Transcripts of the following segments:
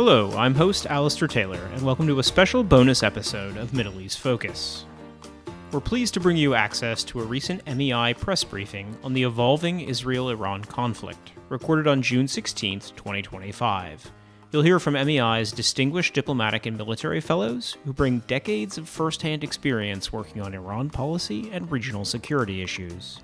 Hello, I'm host Alistair Taylor, and welcome to a special bonus episode of Middle East Focus. We're pleased to bring you access to a recent MEI press briefing on the evolving Israel-Iran conflict, recorded on June 16, 2025. You'll hear from MEI's distinguished diplomatic and military fellows who bring decades of first-hand experience working on Iran policy and regional security issues.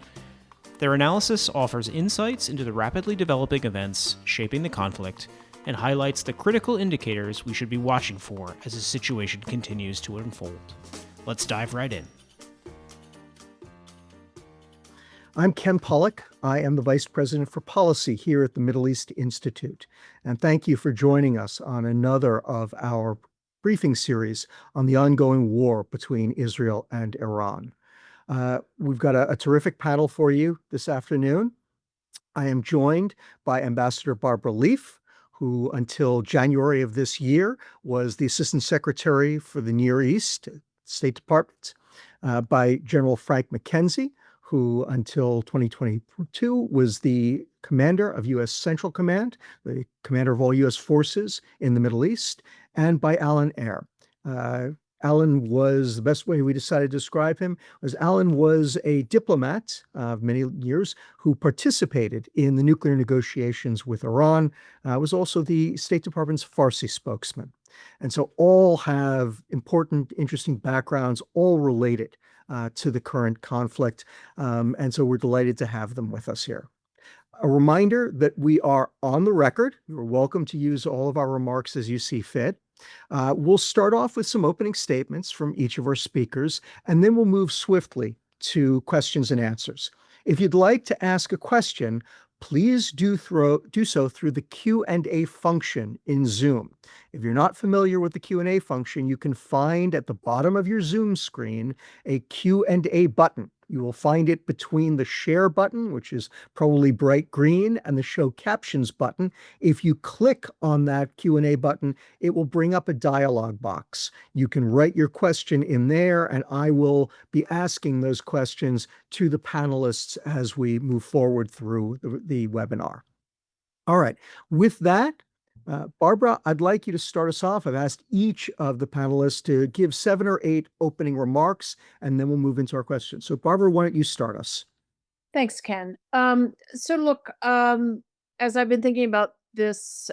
Their analysis offers insights into the rapidly developing events shaping the conflict and highlights the critical indicators we should be watching for as the situation continues to unfold. Let's dive right in. I'm Ken Pollack. I am the Vice President for Policy here at the Middle East Institute. And thank you for joining us on another of our briefing series on the ongoing war between Israel and Iran. We've got a terrific panel for you this afternoon. I am joined by Ambassador Barbara Leaf, who until January of this year was the Assistant Secretary for the Near East, State Department, by General Frank McKenzie, who until 2022 was the commander of U.S. Central Command, the commander of all U.S. forces in the Middle East, and by Alan Eyre. Alan was, the best way we decided to describe him was Alan was a diplomat of many years who participated in the nuclear negotiations with Iran, was also the State Department's Farsi spokesman. And so all have important, interesting backgrounds, all related to the current conflict. And so we're delighted to have them with us here. A reminder that we are on the record. You're welcome to use all of our remarks as you see fit. We'll start off with some opening statements from each of our speakers, and then we'll move swiftly to questions and answers. If you'd like to ask a question, please do so through the Q&A function in Zoom. If you're not familiar with the Q&A function, you can find at the bottom of your Zoom screen a Q&A button. You will find it between the share button, which is probably bright green, and the show captions button. If you click on that Q&A button, it will bring up a dialog box. You can write your question in there, and I will be asking those questions to the panelists as we move forward through the webinar. All right, with that, Barbara, I'd like you to start us off. I've asked each of the panelists to give 7 or 8 opening remarks, and then we'll move into our questions. So Barbara, why don't you start us? Thanks, Ken. As I've been thinking about this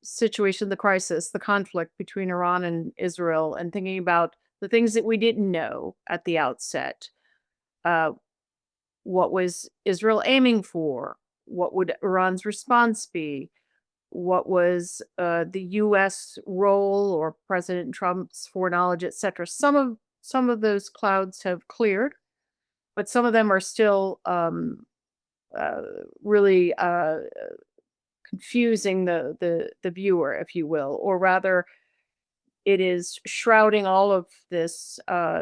situation, the crisis, the conflict between Iran and Israel, and thinking about the things that we didn't know at the outset, what was Israel aiming for? What would Iran's response be? What was the U.S. role or President Trump's foreknowledge, et cetera. Some of those clouds have cleared, but some of them are still really confusing the viewer, if you will, or rather, it is shrouding all of this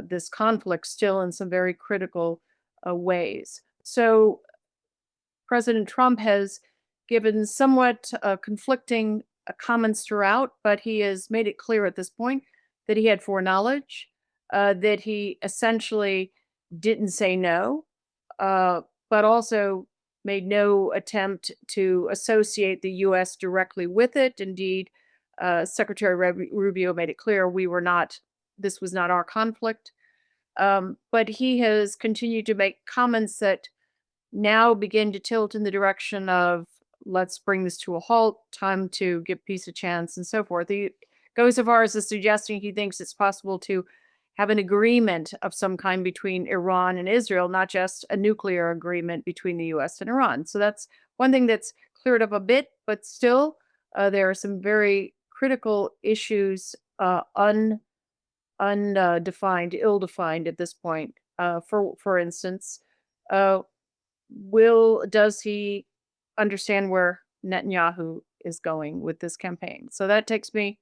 this conflict still in some very critical ways. So President Trump has given somewhat conflicting comments throughout, but he has made it clear at this point that he had foreknowledge, that he essentially didn't say no, but also made no attempt to associate the U.S. directly with it. Indeed, Secretary Rubio made it clear this was not our conflict. But he has continued to make comments that now begin to tilt in the direction of let's bring this to a halt, time to give peace a chance, and so forth. He goes so far as to suggesting he thinks it's possible to have an agreement of some kind between Iran and Israel, not just a nuclear agreement between the U.S. and Iran. So that's one thing that's cleared up a bit, but still there are some very critical issues undefined, ill-defined at this point. For instance, does he understand where Netanyahu is going with this campaign? So that takes me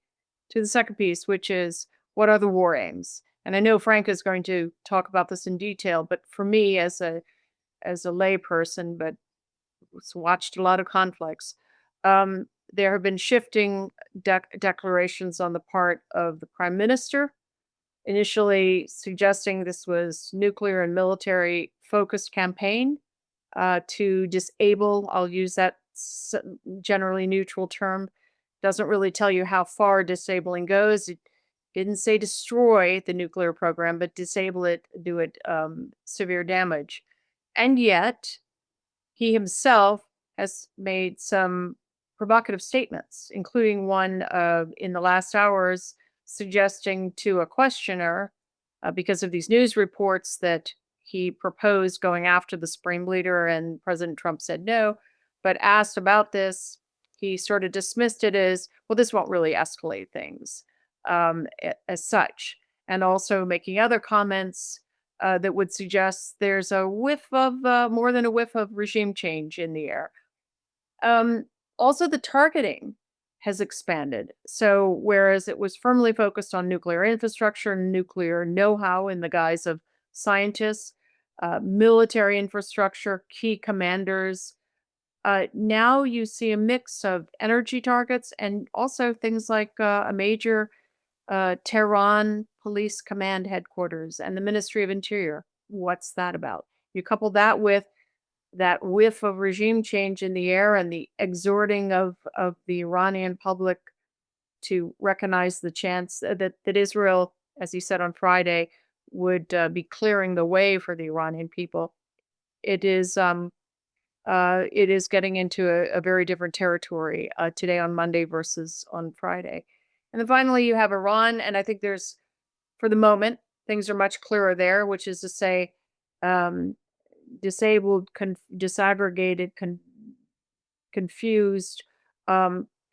to the second piece, which is what are the war aims? And I know Frank is going to talk about this in detail, but for me as a lay person, but watched a lot of conflicts, there have been shifting declarations on the part of the prime minister, initially suggesting this was nuclear and military focused campaign to disable, I'll use that generally neutral term, doesn't really tell you how far disabling goes. It didn't say destroy the nuclear program, but disable it, do it severe damage. And yet, he himself has made some provocative statements, including one in the last hours suggesting to a questioner, because of these news reports, that he proposed going after the Supreme Leader and President Trump said no, but asked about this, he sort of dismissed it as, well, this won't really escalate things as such. And also making other comments that would suggest there's a whiff of more than a whiff of regime change in the air. Also, the targeting has expanded. So, whereas it was firmly focused on nuclear infrastructure and nuclear know how in the guise of scientists, military infrastructure, key commanders, now you see a mix of energy targets and also things like a major Tehran Police Command headquarters and the Ministry of Interior. What's that about? You couple that with that whiff of regime change in the air and the exhorting of the Iranian public to recognize the chance that Israel, as he said on Friday, would be clearing the way for the Iranian people. It is getting into a very different territory today on Monday versus on Friday. And then finally, you have Iran, and I think there's, for the moment, things are much clearer there, which is to say, disabled, disaggregated, confused,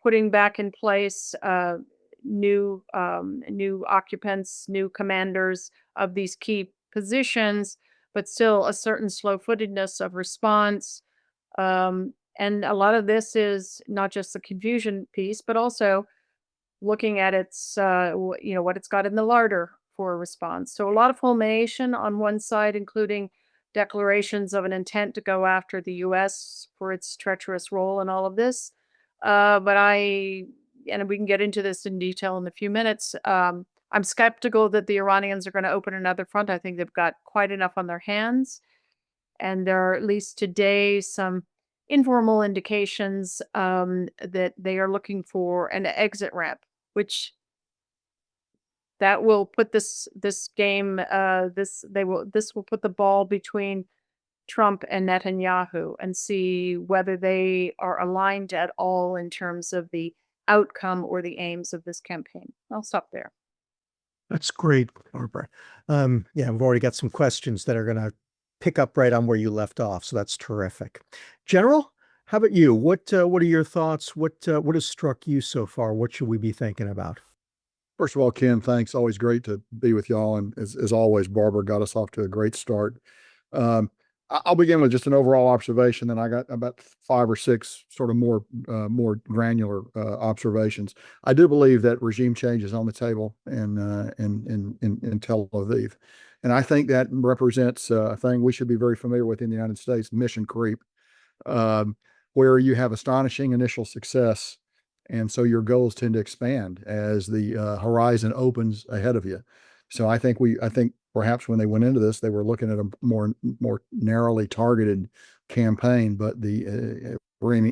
putting back in place new occupants, new commanders of these key positions, but still a certain slow-footedness of response. And a lot of this is not just the confusion piece, but also looking at its, what it's got in the larder for a response. So a lot of fulmination on one side, including declarations of an intent to go after the U.S. for its treacherous role in all of this. And we can get into this in detail in a few minutes. I'm skeptical that the Iranians are going to open another front. I think they've got quite enough on their hands. And there are, at least today, some informal indications that they are looking for an exit ramp, which that will put this game this will put the ball between Trump and Netanyahu and see whether they are aligned at all in terms of the outcome or the aims of this campaign. I'll stop there. That's great, Barbara. We've already got some questions that are going to pick up right on where you left off, so that's terrific. General, how about you? What are your thoughts? What has struck you so far? What should we be thinking about? First of all, Ken, thanks. Always great to be with y'all. And as always, Barbara got us off to a great start. I'll begin with just an overall observation, then I got about 5 or 6 sort of more granular observations. I do believe that regime change is on the table in Tel Aviv. And I think that represents a thing we should be very familiar with in the United States, mission creep, where you have astonishing initial success. And so your goals tend to expand as the horizon opens ahead of you. So I think perhaps when they went into this, they were looking at a more narrowly targeted campaign, but the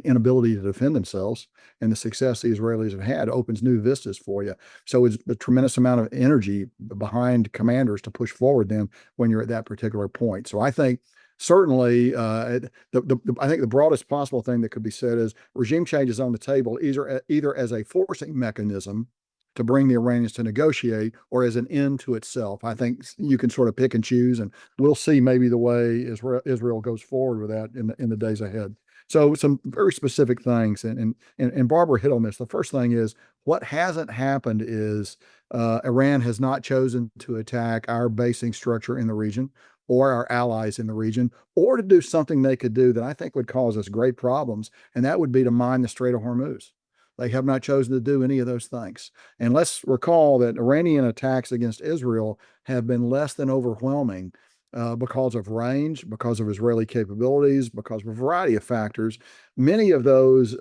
inability to defend themselves and the success the Israelis have had opens new vistas for you. So it's a tremendous amount of energy behind commanders to push forward them when you're at that particular point. So I think certainly, I think the broadest possible thing that could be said is regime change is on the table, either as a forcing mechanism to bring the Iranians to negotiate or as an end to itself. I think you can sort of pick and choose, and we'll see maybe the way Israel goes forward with that in the days ahead. So some very specific things, and Barbara hit on this. The first thing is what hasn't happened is Iran has not chosen to attack our basing structure in the region or our allies in the region, or to do something they could do that I think would cause us great problems, and that would be to mine the Strait of Hormuz. They have not chosen to do any of those things. And let's recall that Iranian attacks against Israel have been less than overwhelming. because of range, because of Israeli capabilities, because of a variety of factors. Many of those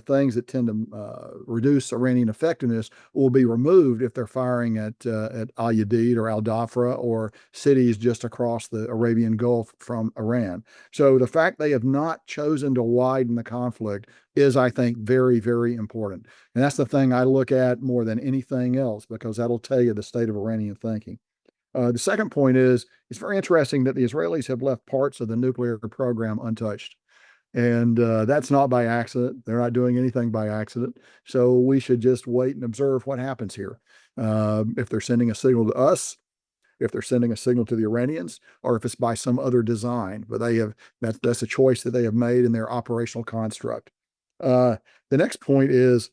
things that tend to reduce Iranian effectiveness will be removed if they're firing at Al Udeid or Al Dhafra or cities just across the Arabian Gulf from Iran. So the fact they have not chosen to widen the conflict is, I think, very, very important. And that's the thing I look at more than anything else, because that'll tell you the state of Iranian thinking. The second point is, it's very interesting that the Israelis have left parts of the nuclear program untouched. And that's not by accident. They're not doing anything by accident. So we should just wait and observe what happens here. If they're sending a signal to us, if they're sending a signal to the Iranians, or if it's by some other design. But that's a choice that they have made in their operational construct. The next point is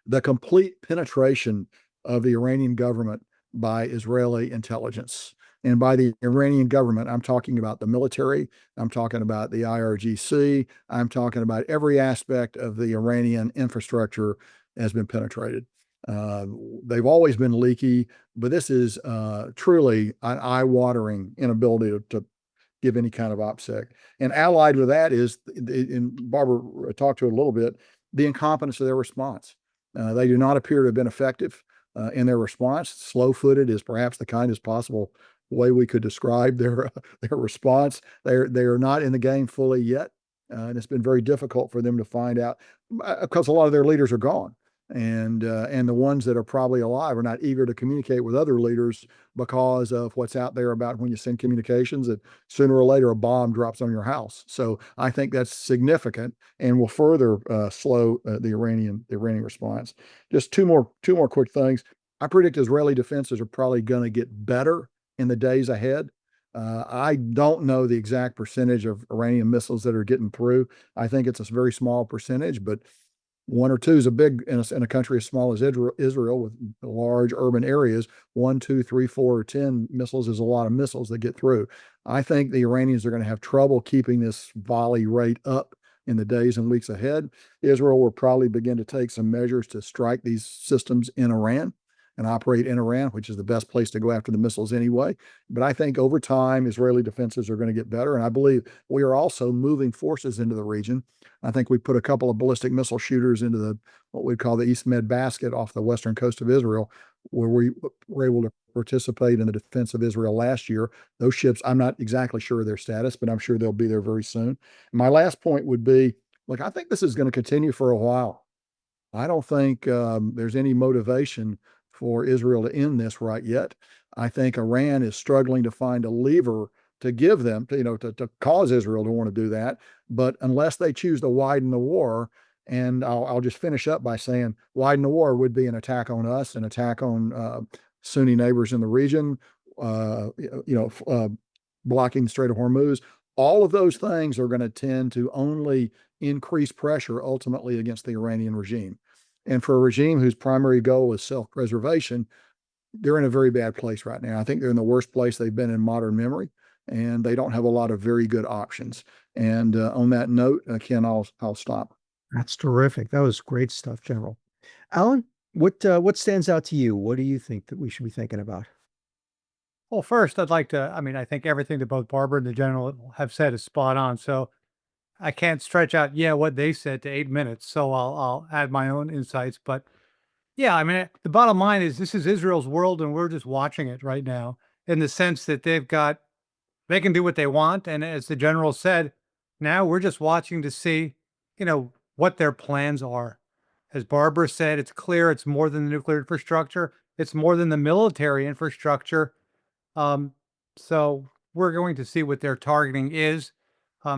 the complete penetration of the Iranian government by Israeli intelligence. And by the Iranian government, I'm talking about the military, I'm talking about the IRGC, I'm talking about every aspect of the Iranian infrastructure has been penetrated. They've always been leaky, but this is truly an eye-watering inability to give any kind of OPSEC. And allied with that is, and Barbara talked to it a little bit, the incompetence of their response. They do not appear to have been effective in their response. Slow-footed is perhaps the kindest possible way we could describe their response. They are not in the game fully yet, and it's been very difficult for them to find out, because a lot of their leaders are gone, and the ones that are probably alive are not eager to communicate with other leaders because of what's out there about when you send communications that sooner or later a bomb drops on your house. So I think that's significant and will further slow the Iranian response. Just two more quick things. I predict Israeli defenses are probably going to get better in the days ahead. I don't know the exact percentage of Iranian missiles that are getting through. I think it's a very small percentage, but one or two is a big in a country as small as Israel with large urban areas. 1, 2, 3, 4, or 10 missiles is a lot of missiles that get through. I think the Iranians are going to have trouble keeping this volley rate up in the days and weeks ahead. Israel will probably begin to take some measures to strike these systems in Iran and operate in Iran, which is the best place to go after the missiles anyway. But I think over time, Israeli defenses are going to get better. And I believe we are also moving forces into the region. I think we put a couple of ballistic missile shooters into what we call the East Med basket off the western coast of Israel, where we were able to participate in the defense of Israel last year. Those ships, I'm not exactly sure of their status, but I'm sure they'll be there very soon. And my last point would be, look, I think this is going to continue for a while. I don't think there's any motivation for Israel to end this right yet. I think Iran is struggling to find a lever to give them, to cause Israel to want to do that. But unless they choose to widen the war, and I'll just finish up by saying, widen the war would be an attack on us, an attack on Sunni neighbors in the region, blocking the Strait of Hormuz. All of those things are going to tend to only increase pressure ultimately against the Iranian regime. And for a regime whose primary goal is self-preservation, they're in a very bad place right now. I think they're in the worst place they've been in modern memory, and they don't have a lot of very good options. And on that note, Ken, I'll stop. That's terrific. That was great stuff, General. Alan, what stands out to you? What do you think that we should be thinking about? Well, first, I'd like to, I think everything that both Barbara and the General have said is spot on. So I can't stretch out, what they said to 8 minutes. So I'll add my own insights. But the bottom line is this is Israel's world, and we're just watching it right now in the sense that they can do what they want. And as the General said, now we're just watching to see, what their plans are. As Barbara said, it's clear it's more than the nuclear infrastructure. It's more than the military infrastructure. So we're going to see what their targeting is.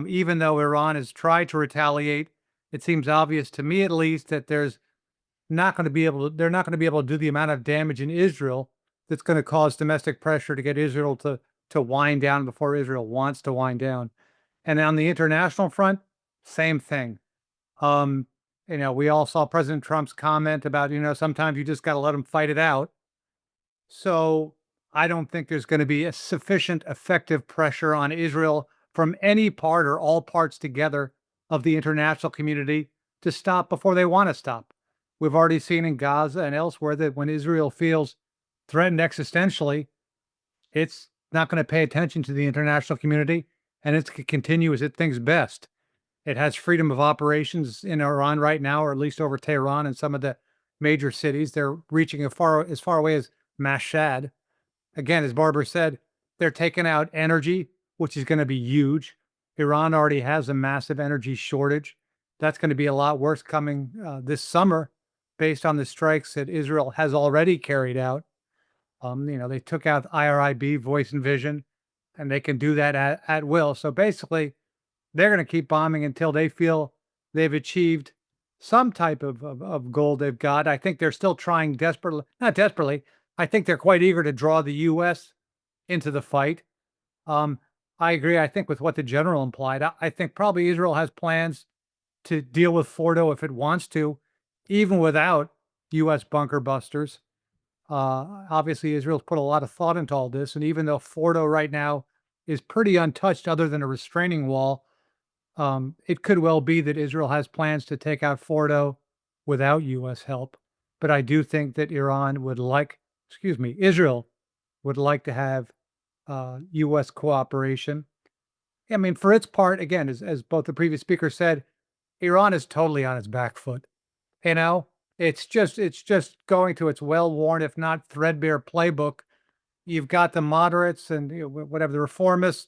Even though Iran has tried to retaliate, it seems obvious to me, at least, that they're not going to be able to do the amount of damage in Israel that's going to cause domestic pressure to get Israel to wind down before Israel wants to wind down. And on the international front, same thing. We all saw President Trump's comment about, sometimes you just got to let them fight it out. So I don't think there's going to be a sufficient effective pressure on Israel from any part or all parts together of the international community to stop before they want to stop. We've already seen in Gaza and elsewhere that when Israel feels threatened existentially, it's not going to pay attention to the international community, and it's going to continue as it thinks best. It has freedom of operations in Iran right now, or at least over Tehran and some of the major cities. They're reaching as far away as Mashhad. Again, as Barbara said, they're taking out energy, which is going to be huge. Iran already has a massive energy shortage. That's going to be a lot worse coming this summer based on the strikes that Israel has already carried out. They took out IRIB, voice and vision, and they can do that at will. So basically, they're going to keep bombing until they feel they've achieved some type of goal they've got. I think they're still trying desperately, not desperately. I think they're quite eager to draw the U.S. into the fight. I agree, I think, with what the general implied. I think probably Israel has plans to deal with Fordo if it wants to, even without U.S. bunker busters. Obviously, Israel's put a lot of thought into all this, and even though Fordo right now is pretty untouched other than a restraining wall, it could well be that Israel has plans to take out Fordo without U.S. help. But I do think that Israel would like to have U.S. cooperation. I mean, for its part, again, as both the previous speaker said, Iran is totally on its back foot. It's just going to its well-worn, if not threadbare playbook. You've got the moderates and whatever the reformists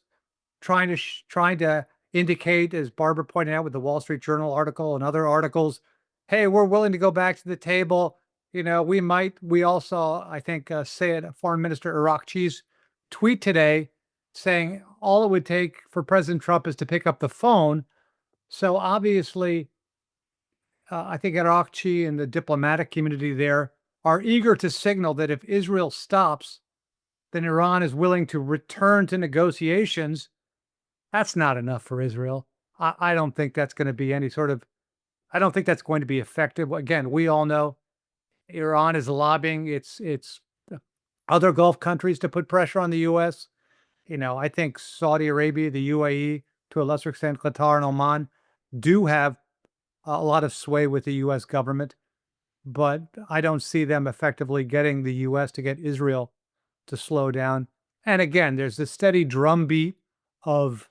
trying to indicate, as Barbara pointed out with the Wall Street Journal article and other articles, hey, we're willing to go back to the table. We all saw, I think, Sayed, Foreign Minister Iraqchi's tweet today saying all it would take for President Trump is to pick up the phone. So obviously, I think Iraqchi and the diplomatic community there are eager to signal that if Israel stops, then Iran is willing to return to negotiations. That's not enough for Israel. I don't think that's going to be I don't think that's going to be effective. Again, we all know Iran is lobbying its other Gulf countries to put pressure on the U.S. I think Saudi Arabia, the UAE, to a lesser extent, Qatar and Oman do have a lot of sway with the U.S. government, but I don't see them effectively getting the U.S. to get Israel to slow down. And again, there's this steady drumbeat of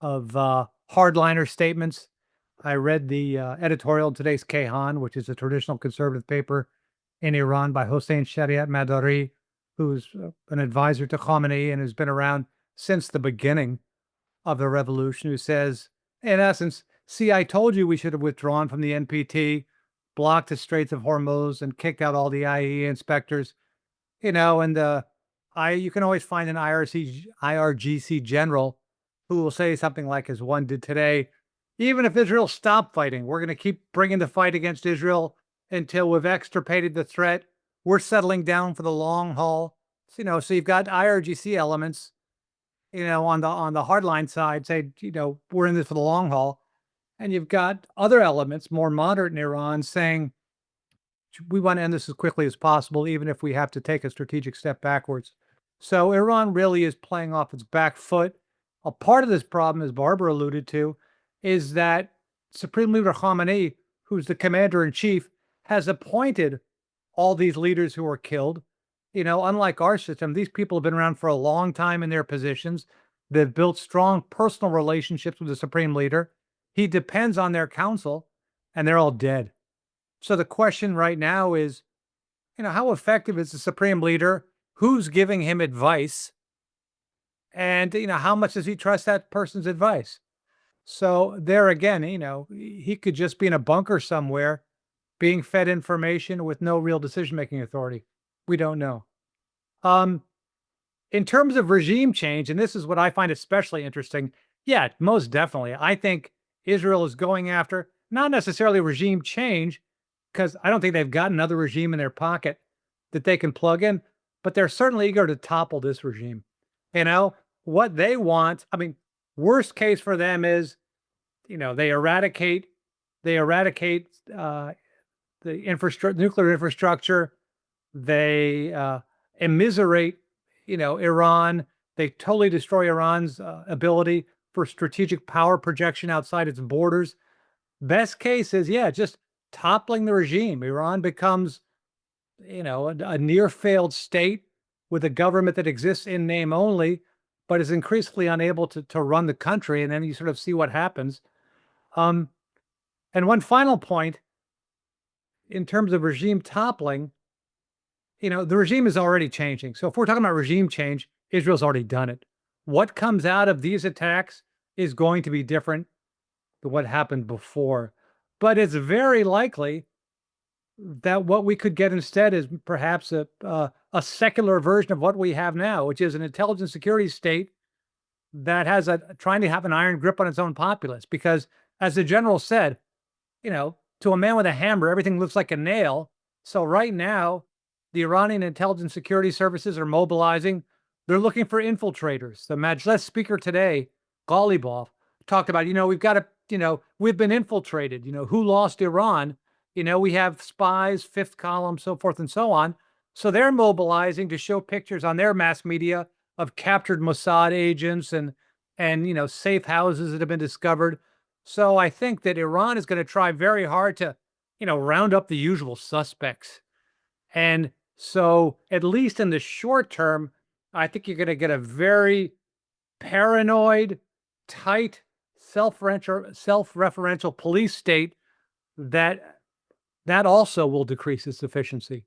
hardliner statements. I read the editorial in today's Kayhan, which is a traditional conservative paper in Iran by Hossein Shariat Madari, who's an advisor to Khamenei and has been around since the beginning of the revolution, who says, in essence, see, I told you we should have withdrawn from the NPT, blocked the Straits of Hormuz, and kicked out all the IAEA inspectors. You can always find an IRGC general who will say something like, as one did today, even if Israel stopped fighting, we're going to keep bringing the fight against Israel until we've extirpated the threat. We're settling down for the long haul. So you've got IRGC elements, on the hardline side, say, we're in this for the long haul. And you've got other elements, more moderate in Iran, saying, we want to end this as quickly as possible, even if we have to take a strategic step backwards. So Iran really is playing off its back foot. A part of this problem, as Barbara alluded to, is that Supreme Leader Khamenei, who's the commander-in-chief, has appointed all these leaders who were killed. Unlike our system, these people have been around for a long time in their positions. They've built strong personal relationships with the Supreme Leader. He depends on their counsel, and they're all dead. So the question right now is, how effective is the Supreme Leader? Who's giving him advice? And, how much does he trust that person's advice? So there again, he could just be in a bunker somewhere being fed information with no real decision-making authority. We don't know. In terms of regime change, and this is what I find especially interesting, yeah, most definitely. I think Israel is going after not necessarily regime change, because I don't think they've got another regime in their pocket that they can plug in, but they're certainly eager to topple this regime. What they want, worst case for them is, they eradicate the nuclear infrastructure. They immiserate, Iran. They totally destroy Iran's ability for strategic power projection outside its borders. Best case is, just toppling the regime. Iran becomes, a near failed state with a government that exists in name only, but is increasingly unable to run the country. And then you sort of see what happens. And one final point in terms of regime toppling, the regime is already changing. So if we're talking about regime change, Israel's already done it. What comes out of these attacks is going to be different than what happened before. But it's very likely that what we could get instead is perhaps a secular version of what we have now, which is an intelligence security state that has trying to have an iron grip on its own populace. Because as the general said, to a man with a hammer, everything looks like a nail. So right now, the Iranian intelligence security services are mobilizing. They're looking for infiltrators. The Majlis speaker today, Ghalibaf, talked about, we've got to, we've been infiltrated. Who lost Iran? We have spies, fifth column, so forth and so on. So they're mobilizing to show pictures on their mass media of captured Mossad agents and safe houses that have been discovered. So I think that Iran is going to try very hard to, round up the usual suspects. And so at least in the short term, I think you're going to get a very paranoid, tight, self-referential police state that also will decrease its efficiency.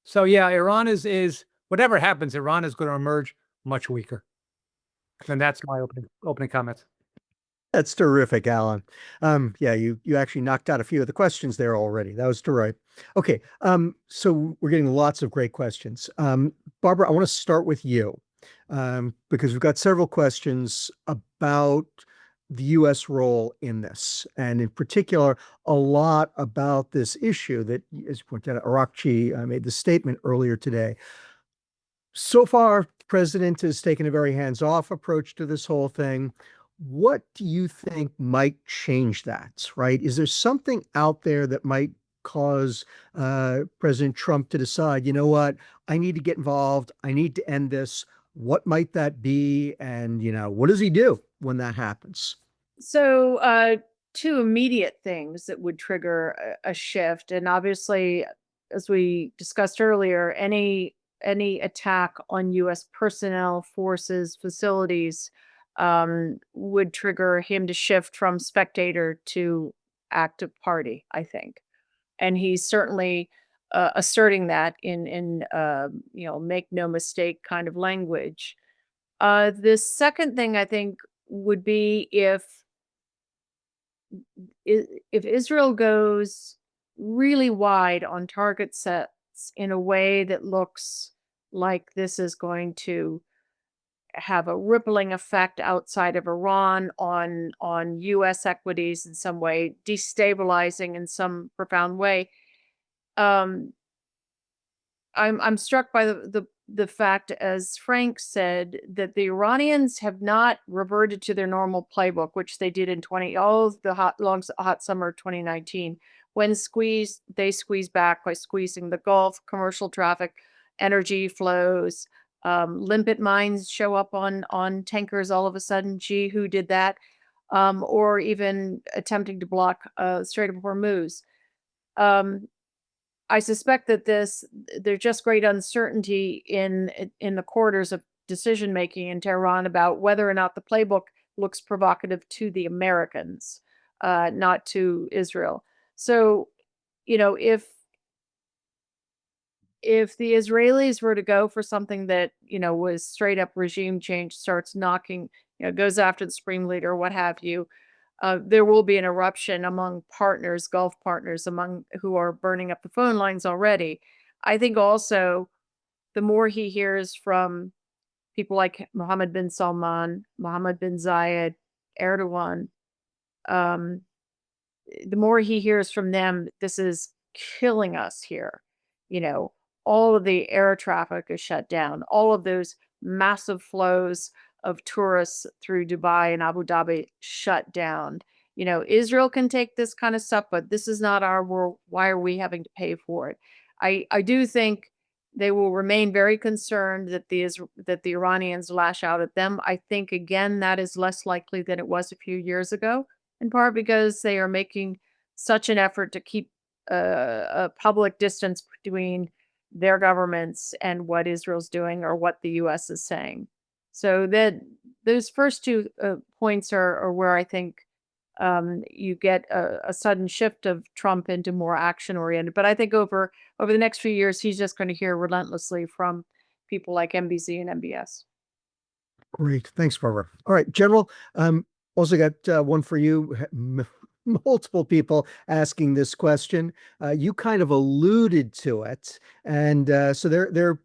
So yeah, Iran is whatever happens, Iran is going to emerge much weaker. And that's my opening comments. That's terrific, Alan. Yeah, you actually knocked out a few of the questions there already. That was terrific. Okay, so we're getting lots of great questions. Barbara, I want to start with you because we've got several questions about the U.S. role in this, and in particular, a lot about this issue that, as you pointed out, Arakchi made the statement earlier today. So far, the president has taken a very hands-off approach to this whole thing. What do you think might change that, right? Is there something out there that might cause President Trump to decide, you know what, I need to get involved, I need to end this? What might that be? And, what does he do when that happens? So, two immediate things that would trigger a shift. And obviously, as we discussed earlier, any attack on U.S. personnel, forces, facilities would trigger him to shift from spectator to active party, I think. And he's certainly asserting that in make no mistake kind of language. The second thing I think would be if Israel goes really wide on target sets in a way that looks like this is going to have a rippling effect outside of Iran on U.S. equities in some way, destabilizing in some profound way. I'm struck by the fact, as Frank said, that the Iranians have not reverted to their normal playbook, which they did in the hot summer of 2019. When squeezed, they squeeze back by squeezing the Gulf, commercial traffic, energy flows. Limpet mines show up on tankers all of a sudden. Gee, who did that? Or even attempting to block Strait of Hormuz. I suspect that there's just great uncertainty in the corridors of decision making in Tehran about whether or not the playbook looks provocative to the Americans, not to Israel. So, if the Israelis were to go for something that was straight up regime change, starts knocking, goes after the supreme leader, what have you. There will be an eruption among partners, Gulf partners, among who are burning up the phone lines already. I think also the more he hears from people like Mohammed bin Salman, Mohammed bin Zayed, Erdogan, the more he hears from them, this is killing us here. All of the air traffic is shut down. All of those massive flows of tourists through Dubai and Abu Dhabi shut down. Israel can take this kind of stuff, but this is not our world. Why are we having to pay for it? I do think they will remain very concerned that the Iranians lash out at them. I think, again, that is less likely than it was a few years ago, in part because they are making such an effort to keep a public distance between their governments and what Israel's doing or what the U.S. is saying. So that those first two points are where I think you get a sudden shift of Trump into more action oriented. But I think over the next few years, he's just going to hear relentlessly from people like NBC and MBS. Great. Thanks, Barbara. All right, General, also got one for you. Multiple people asking this question. You kind of alluded to it, and so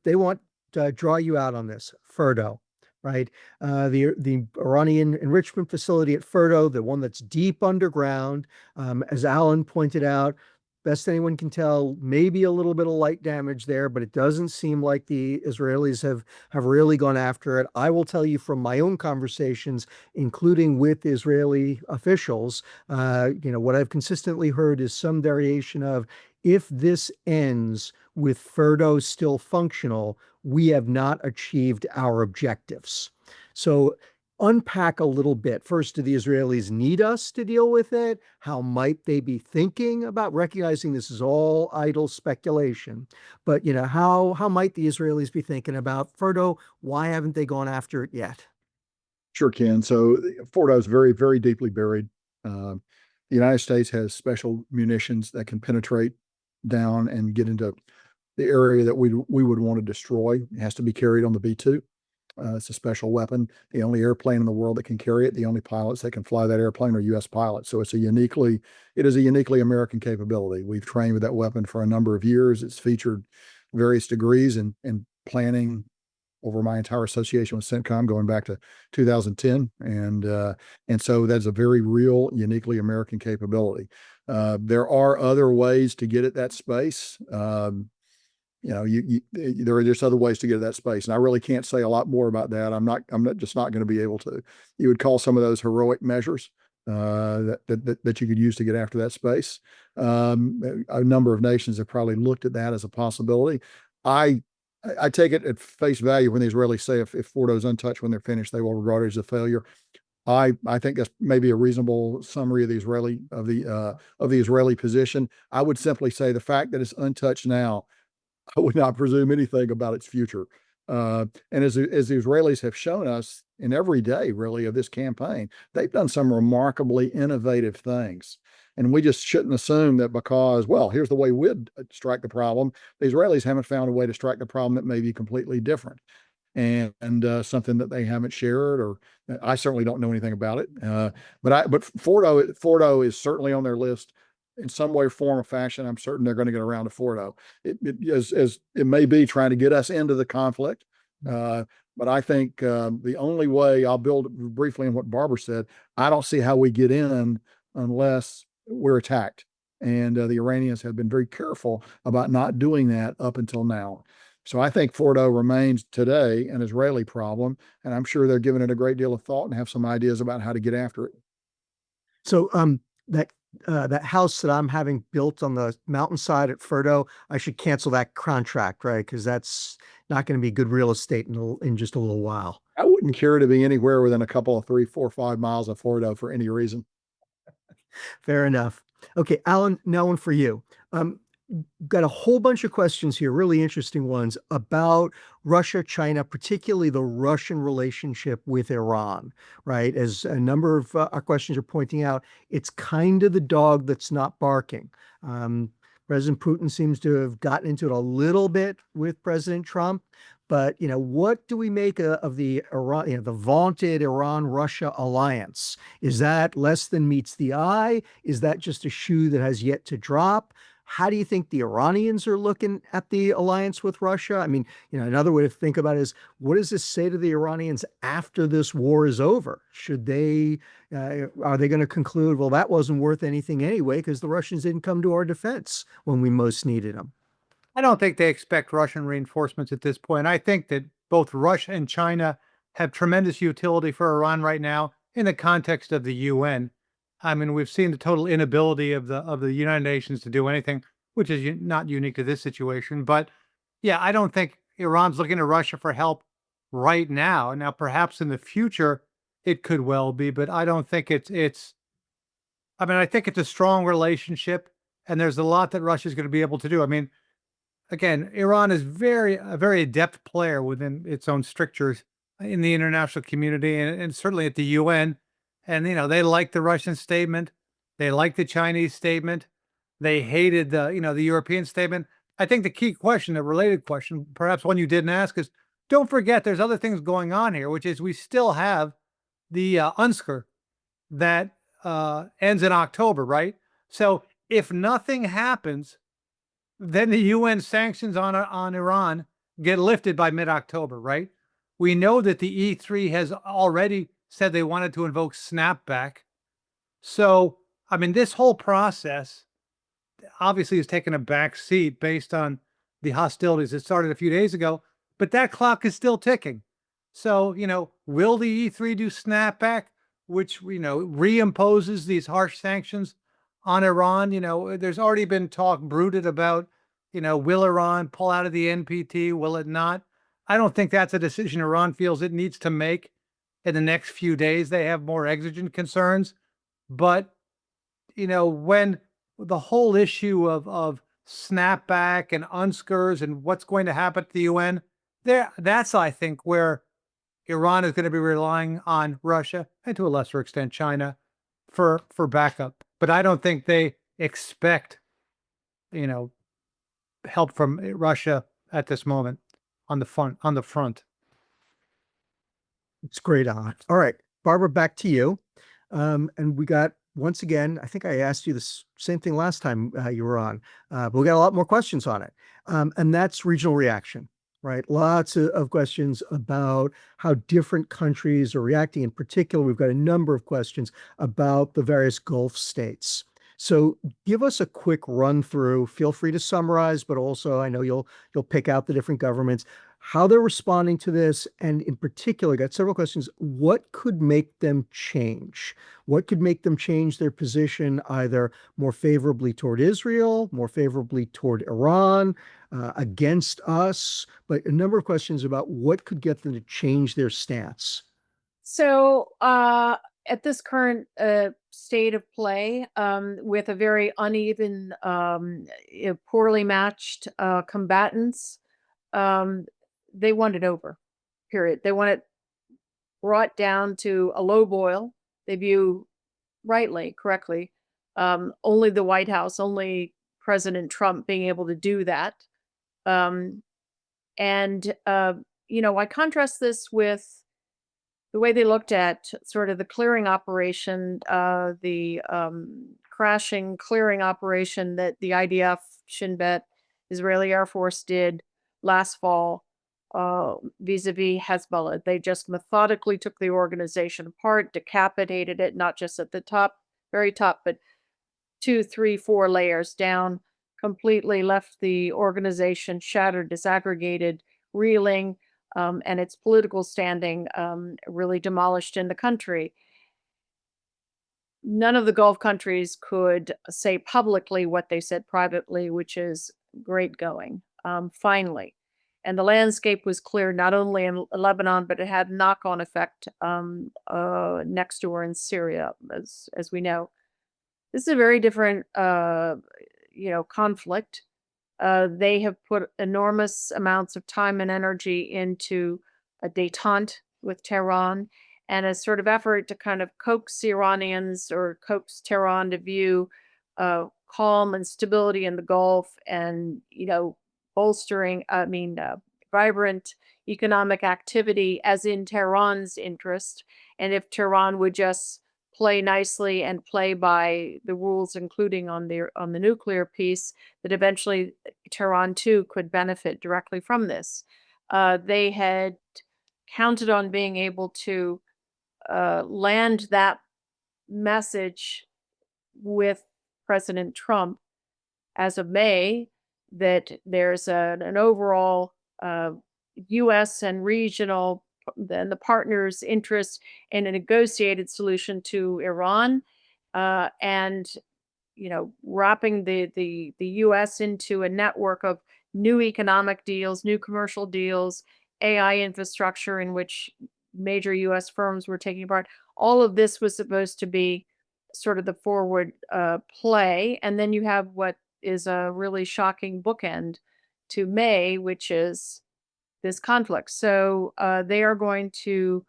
they want to draw you out on this. Ferdo, right? The Iranian enrichment facility at Ferdo, the one that's deep underground, as Alan pointed out. Best anyone can tell, maybe a little bit of light damage there, but it doesn't seem like the Israelis have really gone after it. I will tell you from my own conversations, including with Israeli officials, what I've consistently heard is some variation of, if this ends with Ferdo still functional, we have not achieved our objectives. So unpack a little bit. First, do the Israelis need us to deal with it? How might they be thinking about recognizing this is all idle speculation? But, how might the Israelis be thinking about Ferdo? Why haven't they gone after it yet? Sure, Ken. So Fordo is very, very deeply buried. The United States has special munitions that can penetrate down and get into the area that we would want to destroy. It has to be carried on the B-2. It's a special weapon. The only airplane in the world that can carry it, the only pilots that can fly that airplane are U.S. pilots. So it is a uniquely American capability. We've trained with that weapon for a number of years. It's featured various degrees in planning over my entire association with CENTCOM going back to 2010. And so that's a very real, uniquely American capability. There are other ways to get at that space. There are just other ways to get to that space, and I really can't say a lot more about that. I'm not going to be able to. You would call some of those heroic measures that you could use to get after that space. A number of nations have probably looked at that as a possibility. I take it at face value when the Israelis say if Fordo is untouched when they're finished, they will regard it as a failure. I think that's maybe a reasonable summary of the Israeli position. I would simply say the fact that it's untouched now, I would not presume anything about its future. And as the Israelis have shown us in every day, really, of this campaign, they've done some remarkably innovative things. And we just shouldn't assume that because, well, here's the way we'd strike the problem. The Israelis haven't found a way to strike the problem that may be completely different and something that they haven't shared, or I certainly don't know anything about it. But Fordo is certainly on their list in some way, form, or fashion. I'm certain they're going to get around to Fordo. As it may be trying to get us into the conflict. But I think the only way, I'll build briefly on what Barbara said, I don't see how we get in unless we're attacked. And the Iranians have been very careful about not doing that up until now. So I think Fordo remains today an Israeli problem, and I'm sure they're giving it a great deal of thought and have some ideas about how to get after it. So that house that I'm having built on the mountainside at Ferdo, I should cancel that contract, right? Because that's not going to be good real estate in just a little while. I wouldn't care to be anywhere within a couple of 3, 4, 5 miles of Fordo for any reason. Fair enough. Okay, Alan, now one for you. Got a whole bunch of questions here, really interesting ones about Russia, China, particularly the Russian relationship with Iran, right? As a number of our questions are pointing out, it's kind of the dog that's not barking. President Putin seems to have gotten into it a little bit with President Trump, but what do we make of the Iran, the vaunted Iran-Russia alliance? Is that less than meets the eye? Is that just a shoe that has yet to drop? How do you think the Iranians are looking at the alliance with Russia? I mean, another way to think about it is, what does this say to the Iranians after this war is over? Should they, are they going to conclude, well, that wasn't worth anything anyway, because the Russians didn't come to our defense when we most needed them? I don't think they expect Russian reinforcements at this point. I think that both Russia and China have tremendous utility for Iran right now in the context of the UN. I mean, we've seen the total inability of the United Nations to do anything, which is not unique to this situation. But yeah, I don't think Iran's looking to Russia for help right now. Now, perhaps in the future, it could well be, but I don't think it's. I mean, I think it's a strong relationship, and there's a lot that Russia's going to be able to do. I mean, again, Iran is a very adept player within its own strictures in the international community and certainly at the UN. And, they like the Russian statement. They like the Chinese statement. They hated the European statement. I think the key question, the related question, perhaps one you didn't ask, is don't forget there's other things going on here, which is we still have the UNSCR that ends in October, right? So if nothing happens, then the UN sanctions on Iran get lifted by mid-October, right? We know that the E3 has already said they wanted to invoke snapback. So, I mean, this whole process obviously has taken a back seat based on the hostilities that started a few days ago, but that clock is still ticking. So, will the E3 do snapback, which, reimposes these harsh sanctions on Iran? There's already been talk brooded about, will Iran pull out of the NPT? Will it not? I don't think that's a decision Iran feels it needs to make in the next few days. They have more exigent concerns. But, when the whole issue of snapback and UNSCRs and what's going to happen to the UN, that's, I think, where Iran is going to be relying on Russia and to a lesser extent China for backup. But I don't think they expect, help from Russia at this moment on the front. It's great, Alan. All right, Barbara, back to you. And we got, once again, I think I asked you the same thing last time you were on, but we got a lot more questions on it. And that's regional reaction, right? Lots of questions about how different countries are reacting. In particular, we've got a number of questions about the various Gulf states. So give us a quick run through. Feel free to summarize, but also I know you'll pick out the different governments, how they're responding to this, and in particular, got several questions. What could make them change? What could make them change their position either more favorably toward Israel, more favorably toward Iran, against us? But a number of questions about what could get them to change their stance. So, at this current state of play, with a very uneven, poorly matched combatants, they want it over, period. They want it brought down to a low boil. They view correctly, only the White House, only President Trump being able to do that. Um, and, I contrast this with the way they looked at sort of the clearing operation, the crashing clearing operation that the IDF, Shin Bet, Israeli Air Force did last fall vis-a-vis Hezbollah. They just methodically took the organization apart, decapitated it, not just at the top, very top, but 2, 3, 4 layers down, completely left the organization shattered, disaggregated, reeling, and its political standing really demolished in the country. None of the Gulf countries could say publicly what they said privately, which is great going, finally. And the landscape was cleared not only in Lebanon, but it had knock-on effect next door in Syria, as we know. This is a very different, conflict. They have put enormous amounts of time and energy into a détente with Tehran and a sort of effort to kind of coax the Iranians or coax Tehran to view calm and stability in the Gulf and, bolstering, vibrant economic activity as in Tehran's interest. And if Tehran would just play nicely and play by the rules, including on the nuclear piece, that eventually Tehran too could benefit directly from this. They had counted on being able to land that message with President Trump as of May, that there's an overall U.S. and regional then the partners' interest in a negotiated solution to Iran, and wrapping the U.S. into a network of new economic deals, new commercial deals, AI infrastructure in which major U.S. firms were taking part. All of this was supposed to be sort of the forward play, and then you have what is a really shocking bookend to May, which is this conflict. So they are going to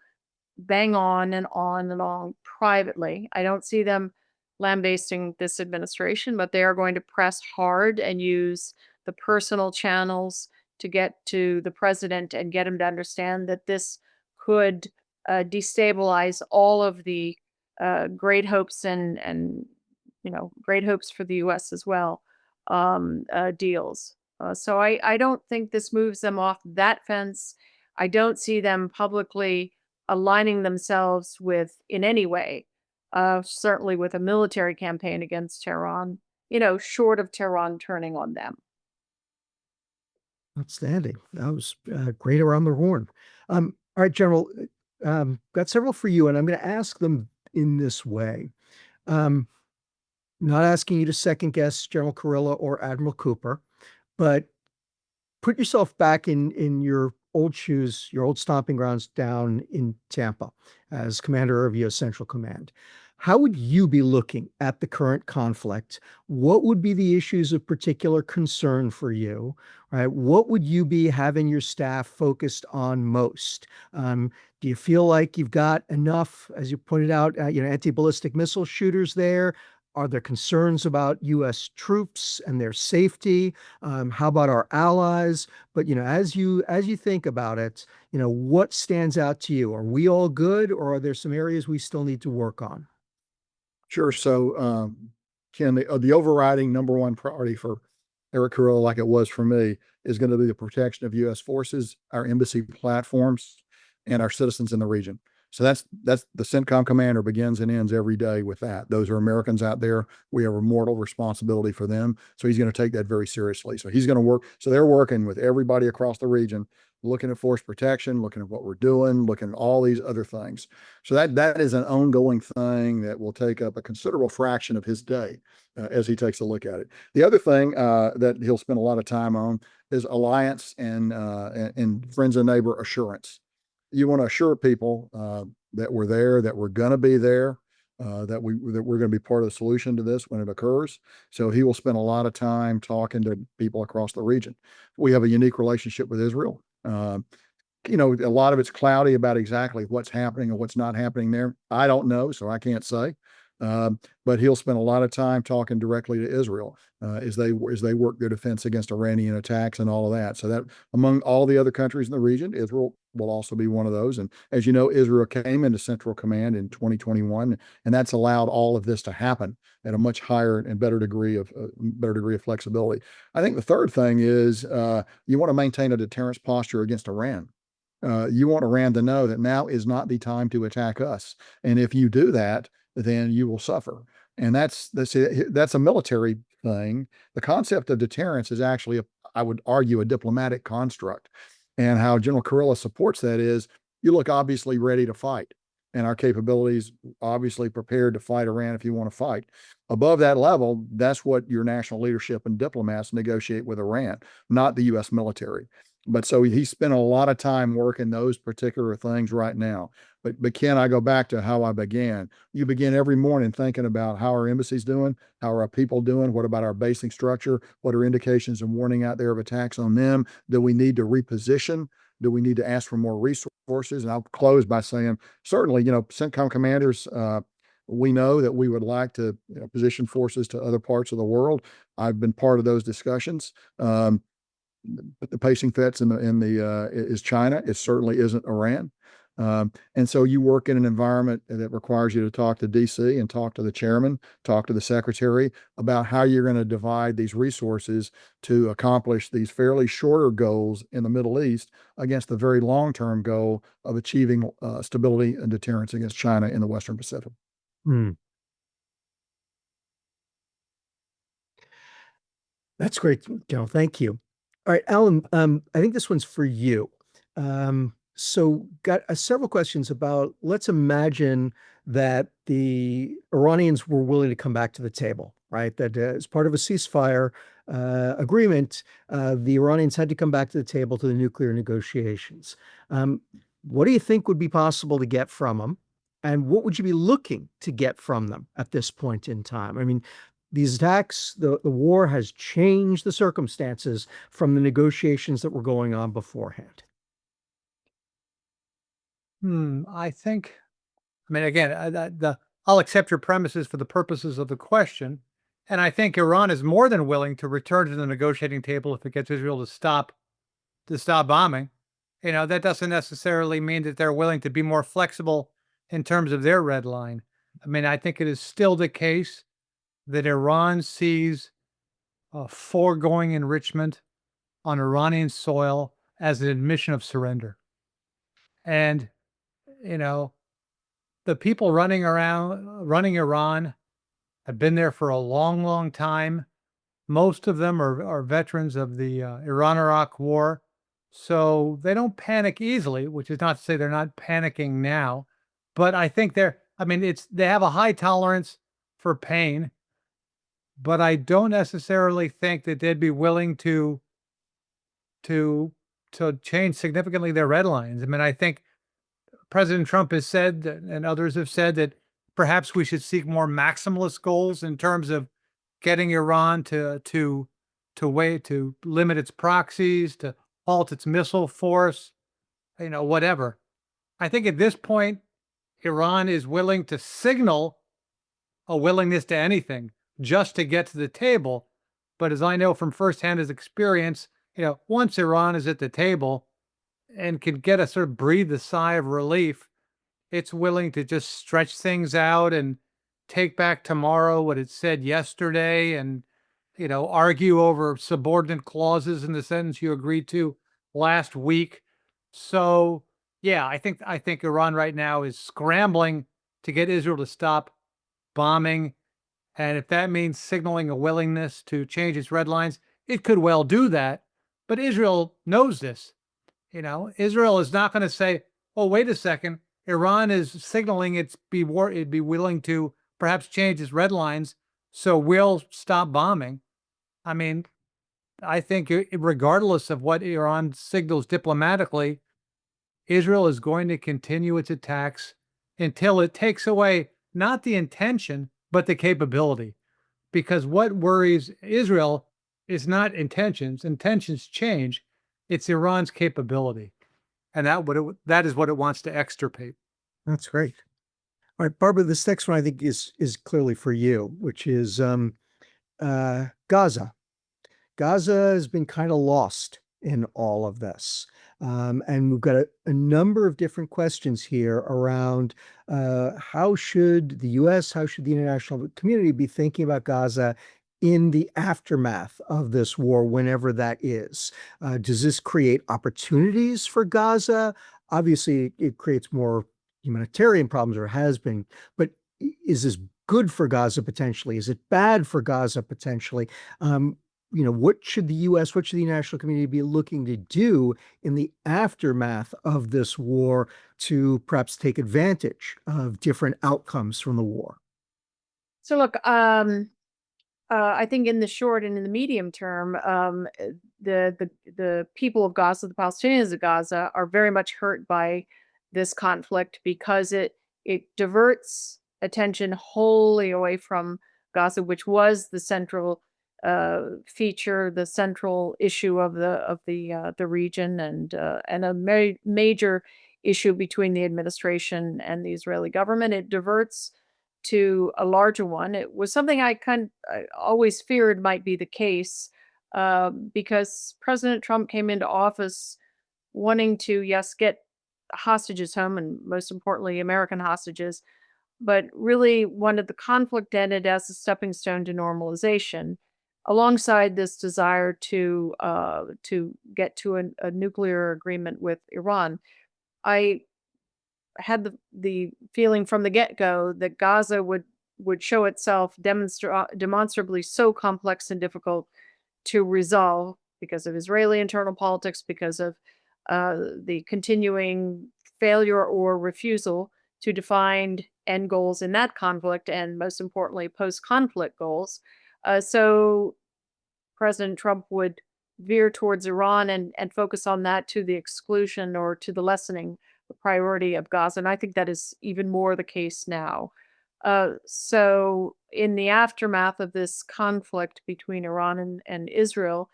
bang on and on and on privately. I don't see them lambasting this administration, but they are going to press hard and use the personal channels to get to the president and get him to understand that this could destabilize all of the great hopes and great hopes for the U.S. as well deals. So I don't think this moves them off that fence. I don't see them publicly aligning themselves with, in any way, certainly with a military campaign against Tehran, short of Tehran turning on them. Outstanding. That was great around the horn. All right, General, got several for you, and I'm going to ask them in this way. Not asking you to second guess General Kurilla or Admiral Cooper, but put yourself back in your old shoes, your old stomping grounds down in Tampa as commander of U.S. Central Command. How would you be looking at the current conflict? What would be the issues of particular concern for you? Right? What would you be having your staff focused on most? Do you feel like you've got enough, as you pointed out, anti-ballistic missile shooters there? Are there concerns about U.S. troops and their safety? How about our allies? But as you think about it, what stands out to you? Are we all good, or are there some areas we still need to work on? Sure. So, Ken, the overriding number one priority for Eric Kurilla, like it was for me, is going to be the protection of U.S. forces, our embassy platforms, and our citizens in the region. So that's the CENTCOM commander begins and ends every day with that. Those are Americans out there. We have a mortal responsibility for them. So he's going to take that very seriously. So he's going to work. So they're working with everybody across the region, looking at force protection, looking at what we're doing, looking at all these other things. So that is an ongoing thing that will take up a considerable fraction of his day as he takes a look at it. The other thing that he'll spend a lot of time on is alliance and friends and neighbor assurance. You want to assure people that we're there, that we're going to be there, that we're going to be part of the solution to this when it occurs. So he will spend a lot of time talking to people across the region. We have a unique relationship with Israel. A lot of it's cloudy about exactly what's happening and what's not happening there. I don't know, so I can't say. But he'll spend a lot of time talking directly to Israel as they work their defense against Iranian attacks and all of that. So that among all the other countries in the region, Israel will also be one of those. And as you know, Israel came into Central Command in 2021, and that's allowed all of this to happen at a much higher and better degree of flexibility. I think the third thing is you want to maintain a deterrence posture against Iran. You want Iran to know that now is not the time to attack us, and if you do that, then you will suffer. And that's a military thing. The concept of deterrence is actually, I would argue, a diplomatic construct. And how General Kurilla supports that is, you look obviously ready to fight, and our capabilities obviously prepared to fight Iran if you want to fight. Above that level, that's what your national leadership and diplomats negotiate with Iran, not the U.S. military. But so he's spent a lot of time working those particular things right now. But Ken, I go back to how I began. You begin every morning thinking about how our embassy's doing, how are our people doing, what about our basing structure, what are indications and warning out there of attacks on them? Do we need to reposition? Do we need to ask for more resources? And I'll close by saying, certainly, CENTCOM commanders, we know that we would like to position forces to other parts of the world. I've been part of those discussions. But the pacing fence is China. It certainly isn't Iran. And so you work in an environment that requires you to talk to DC and talk to the chairman, talk to the secretary about how you're going to divide these resources to accomplish these fairly shorter goals in the Middle East against the very long-term goal of achieving stability and deterrence against China in the Western Pacific. That's great, General. Thank you. All right, Alan, I think this one's for you. So got several questions about, let's imagine that the Iranians were willing to come back to the table, right? That as part of a ceasefire agreement, the Iranians had to come back to the table to the nuclear negotiations. What do you think would be possible to get from them? And what would you be looking to get from them at this point in time? I mean, these attacks, the war has changed the circumstances from the negotiations that were going on beforehand? I think, I mean, again, I'll accept your premises for the purposes of the question. And I think Iran is more than willing to return to the negotiating table if it gets Israel to stop bombing. That doesn't necessarily mean that they're willing to be more flexible in terms of their red line. I mean, I think it is still the case that Iran sees foregoing enrichment on Iranian soil as an admission of surrender. And, you know, the people running Iran have been there for a long, long time. Most of them are veterans of the Iran-Iraq War. So they don't panic easily, which is not to say they're not panicking now. But I think they have a high tolerance for pain, but I don't necessarily think that they'd be willing to change significantly their red lines. I mean, I think President Trump has said, and others have said, that perhaps we should seek more maximalist goals in terms of getting Iran to limit its proxies, to halt its missile force, whatever. I think at this point, Iran is willing to signal a willingness to anything just to get to the table. But as I know from firsthand experience, once Iran is at the table and can get a sort of breathe a sigh of relief, it's willing to just stretch things out and take back tomorrow what it said yesterday, and argue over subordinate clauses in the sentence you agreed to last week. So yeah, I think Iran right now is scrambling to get Israel to stop bombing. And if that means signaling a willingness to change its red lines, it could well do that. But Israel knows this. Israel is not going to say, "Oh, wait a second, Iran is signaling it'd be willing to perhaps change its red lines, so we'll stop bombing." I mean, I think regardless of what Iran signals diplomatically, Israel is going to continue its attacks until it takes away not the intention, but the capability. Because what worries Israel is not intentions. Intentions change. It's Iran's capability. And that is what it wants to extirpate. That's great. All right, Barbara, this next one I think is clearly for you, which is Gaza. Gaza has been kind of lost in all of this. And we've got a number of different questions here around how should the U.S., how should the international community be thinking about Gaza in the aftermath of this war, whenever that is? Does this create opportunities for Gaza? Obviously, it creates more humanitarian problems, or has been, but is this good for Gaza potentially? Is it bad for Gaza potentially? What should the U.S., what should the international community be looking to do in the aftermath of this war to perhaps take advantage of different outcomes from the war? So look, I think in the short and in the medium term, the people of Gaza, the Palestinians of Gaza, are very much hurt by this conflict because it diverts attention wholly away from Gaza, which was the central feature, the central issue of the region, and a major issue between the administration and the Israeli government. It diverts to a larger one. It was something I always feared might be the case, because President Trump came into office wanting to, yes, get hostages home, and most importantly, American hostages, but really wanted the conflict ended as a stepping stone to normalization, alongside this desire to get to a nuclear agreement with Iran. I had the feeling from the get-go that Gaza would show itself demonstrably so complex and difficult to resolve because of Israeli internal politics, because of the continuing failure or refusal to define end goals in that conflict, and most importantly, post-conflict goals. So President Trump would veer towards Iran and focus on that to the exclusion or to the lessening the priority of Gaza. And I think that is even more the case now. So in the aftermath of this conflict between Iran and Israel,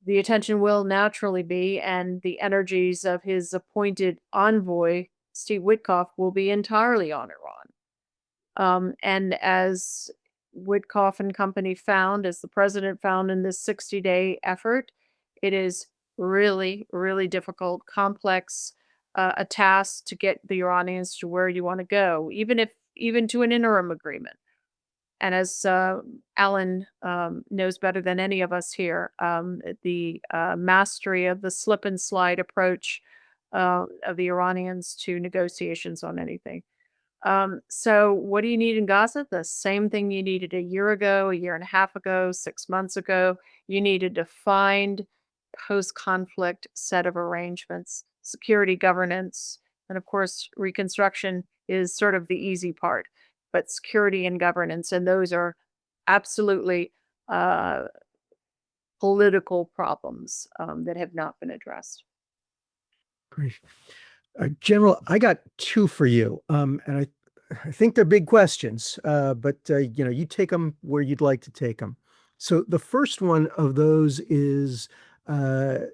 the attention will naturally be, and the energies of his appointed envoy, Steve Witkoff, will be entirely on Iran. And as Witkoff and company found, as the president found in this 60-day effort, it is really, really difficult, complex, a task to get the Iranians to where you want to go, even to an interim agreement. And as Alan knows better than any of us here, the mastery of the slip and slide approach of the Iranians to negotiations on anything. So what do you need in Gaza? The same thing you needed a year ago, a year and a half ago, 6 months ago. You need a defined post-conflict set of arrangements, security governance, and of course, reconstruction is sort of the easy part, but security and governance, and those are absolutely political problems that have not been addressed. Great. General, I got two for you, and I think they're big questions, but you take them where you'd like to take them. So the first one of those is the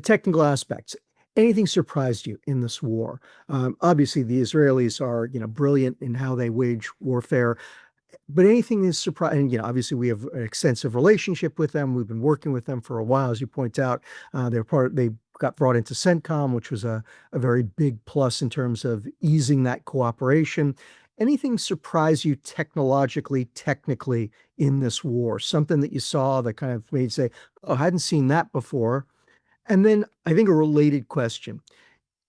technical aspects. Anything surprised you in this war? Obviously, the Israelis are brilliant in how they wage warfare. But anything is surprising, obviously we have an extensive relationship with them. We've been working with them for a while, as you point out. They got brought into CENTCOM, which was a very big plus in terms of easing that cooperation. Anything surprise you technically in this war? Something that you saw that kind of made you say, oh, I hadn't seen that before. And then I think a related question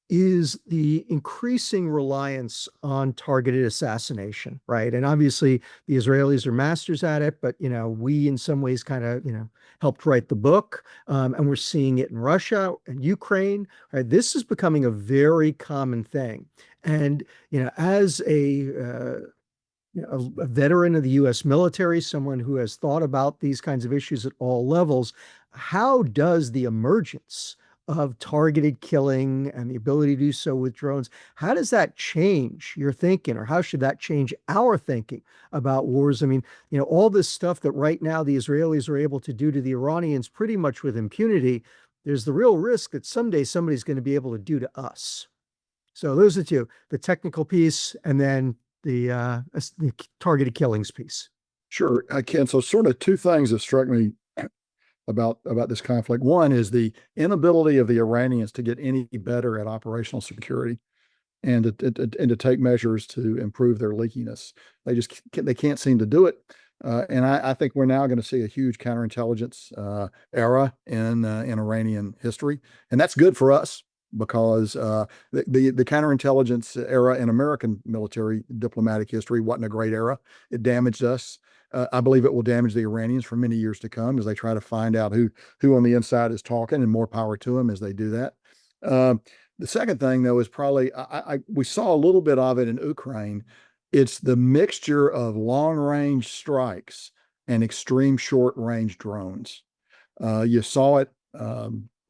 is the increasing reliance on targeted assassination, right? And obviously the Israelis are masters at it, but we in some ways kind of helped write the book, and we're seeing it in Russia and Ukraine. Right? This is becoming a very common thing, and as a veteran of the U.S. military, someone who has thought about these kinds of issues at all levels, how does the emergence of targeted killing and the ability to do so with drones, how does that change your thinking, or how should that change our thinking about wars? I mean, all this stuff that right now the Israelis are able to do to the Iranians pretty much with impunity, there's the real risk that someday somebody's going to be able to do to us. So those are two, the technical piece and then the targeted killings piece. Sure, Ken. So sort of two things that struck me about this conflict. One is the inability of the Iranians to get any better at operational security and to take measures to improve their leakiness. They can't seem to do it. And I think we're now going to see a huge counterintelligence era in Iranian history, and that's good for us because the counterintelligence era in American military diplomatic history wasn't a great era. It damaged us. I believe it will damage the Iranians for many years to come as they try to find out who on the inside is talking, and more power to them as they do that. The second thing, though, is probably we saw a little bit of it in Ukraine. It's the mixture of long-range strikes and extreme short-range drones. You saw it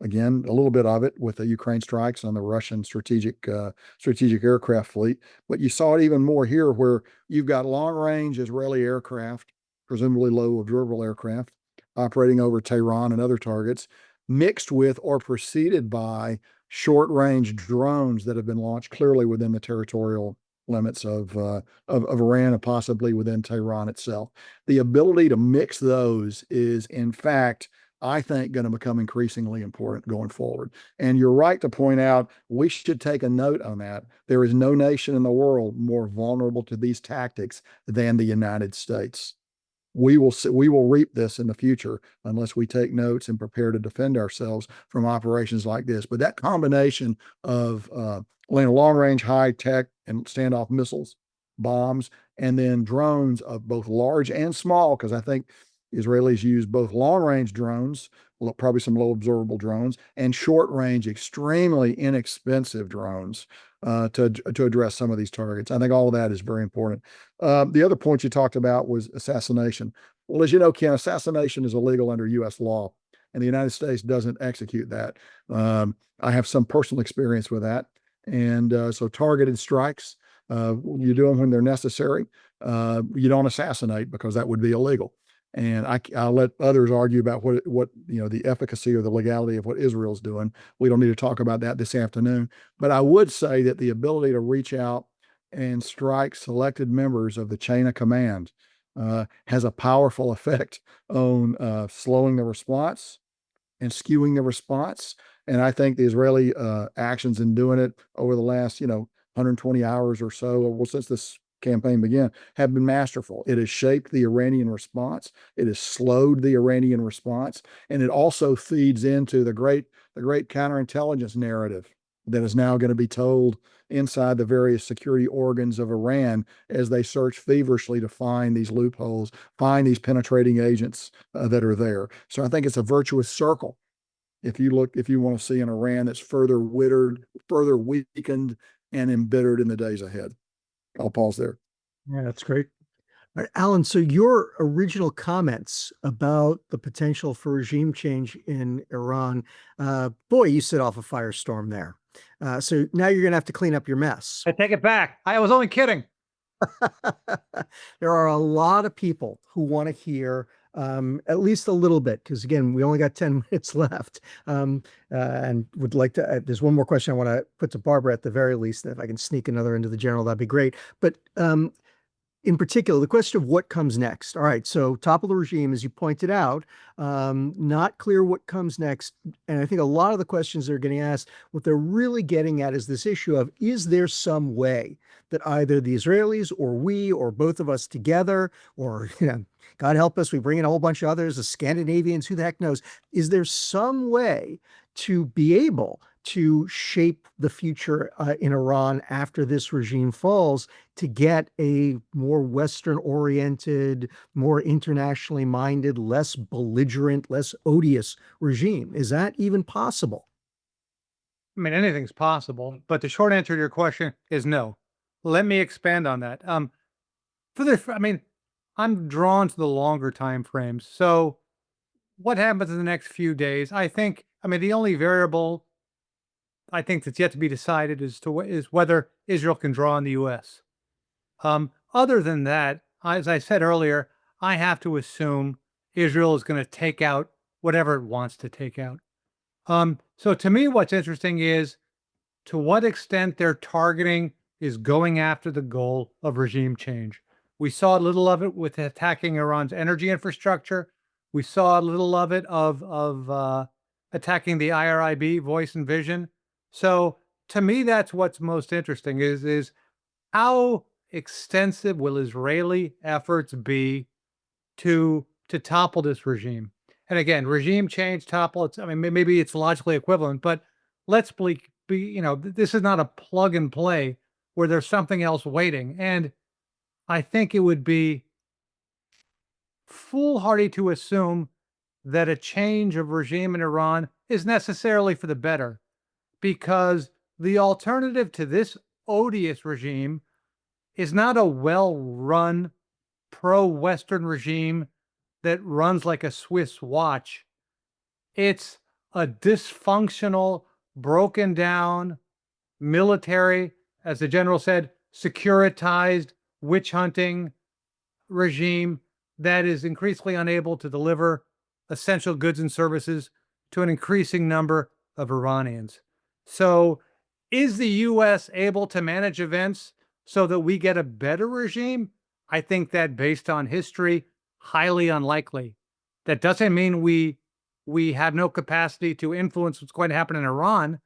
again, a little bit of it with the Ukraine strikes on the Russian strategic aircraft fleet, but you saw it even more here, where you've got long-range Israeli aircraft, presumably low observable aircraft, operating over Tehran and other targets, mixed with or preceded by short-range drones that have been launched clearly within the territorial limits of Iran and possibly within Tehran itself. The ability to mix those is, in fact, I think, going to become increasingly important going forward. And you're right to point out we should take a note on that. There is no nation in the world more vulnerable to these tactics than the United States. We will reap this in the future unless we take notes and prepare to defend ourselves from operations like this. But that combination of long-range, high-tech, and standoff missiles, bombs, and then drones of both large and small, because I think Israelis use both long-range drones, probably some low observable drones, and short-range, extremely inexpensive drones to address some of these targets. I think all of that is very important. The other point you talked about was assassination. Well, as you know, Ken, assassination is illegal under U.S. law, and the United States doesn't execute that. I have some personal experience with that. And so targeted strikes You do them when they're necessary. You don't assassinate because that would be illegal. And I'll let others argue about what the efficacy or the legality of what Israel's doing. We don't need to talk about that this afternoon. But I would say that the ability to reach out and strike selected members of the chain of command has a powerful effect on slowing the response and skewing the response. And I think the Israeli actions in doing it over the last 120 hours or so, or since this campaign began, have been masterful. It has shaped the Iranian response. It has slowed the Iranian response, and it also feeds into the great counterintelligence narrative that is now going to be told inside the various security organs of Iran as they search feverishly to find these loopholes, find these penetrating agents that are there. So I think it's a virtuous circle. If you want to see an Iran that's further weakened and embittered in the days ahead. I'll pause there. Yeah, that's great. All right, Alan, so your original comments about the potential for regime change in Iran, boy, you set off a firestorm there. So now you're going to have to clean up your mess. I take it back. I was only kidding. There are a lot of people who want to hear at least a little bit, because again, we only got 10 minutes left, and would like to, there's one more question I want to put to Barbara at the very least, and if I can sneak another into the general, that'd be great. But in particular, the question of what comes next. All right, so topple the regime, as you pointed out, not clear what comes next. And I think a lot of the questions they're getting asked, what they're really getting at is this issue of, is there some way that either the Israelis or we or both of us together, or God help us, we bring in a whole bunch of others, the Scandinavians, who the heck knows, is there some way to be able to shape the future in Iran after this regime falls, to get a more Western-oriented, more internationally minded, less belligerent, less odious regime? Is that even possible? I mean, anything's possible, but the short answer to your question is no. Let me expand on that. I'm drawn to the longer time frames. So what happens in the next few days? The only variable I think that's yet to be decided is whether Israel can draw on the U.S. Other than that, as I said earlier, I have to assume Israel is going to take out whatever it wants to take out. So to me, what's interesting is to what extent their targeting is going after the goal of regime change. We saw a little of it with attacking Iran's energy infrastructure. We saw a little of it of attacking the IRIB, Voice and Vision. So to me, that's what's most interesting is how extensive will Israeli efforts be to topple this regime? And again, regime change, topple, maybe it's logically equivalent, but let's this is not a plug and play where there's something else waiting. And I think it would be foolhardy to assume that a change of regime in Iran is necessarily for the better, because the alternative to this odious regime is not a well-run pro-Western regime that runs like a Swiss watch. It's a dysfunctional, broken down military, as the general said, securitized witch hunting regime that is increasingly unable to deliver essential goods and services to an increasing number of Iranians. So is the U.S. able to manage events so that we get a better regime? I think that, based on history, highly unlikely. That doesn't mean we have no capacity to influence what's going to happen in Iran.